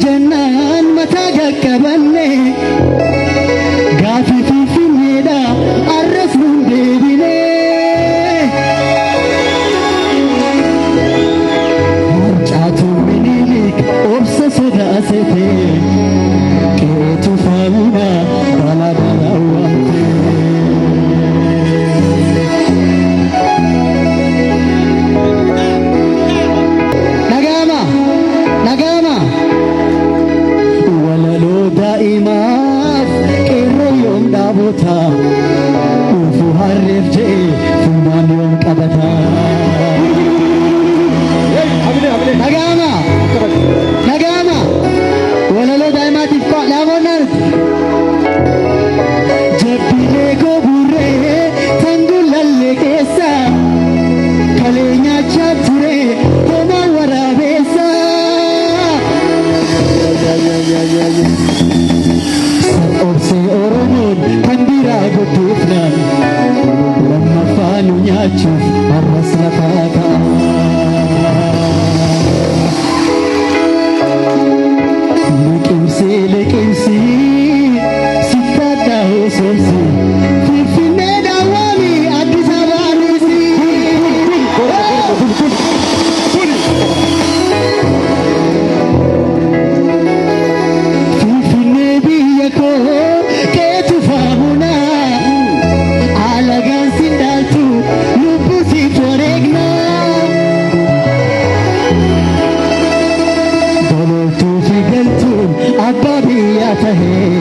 jennaan mataa qaqqabanne gaafii finfinneedha arras nuun deebine harcaatu minilik obsa sodaasete keetu faamuna bala bala waamte daa'imaaf qeerroo yoom dhaabota ufuu harreef je'e funyaan yoom qabata nagaama walaloo daa'imaatiif dhaaboonaan jabbilee koo burree tan gullallee keessa kalee nyaachaa ture homaa waraabeessa obsee oromoon kan biraa godhuufnaan lammaffaa nu nyaachuuf har'as lafaa ka'a. Liqimsi sittaadhaa hoosomsi Finfinnee daawwami Addis Ababaa dhiisi. Keetu faamuna alagaan sindaaltu lubbuu siif wareegna dolooltuu fi galtuun abbaa biyyaa tahee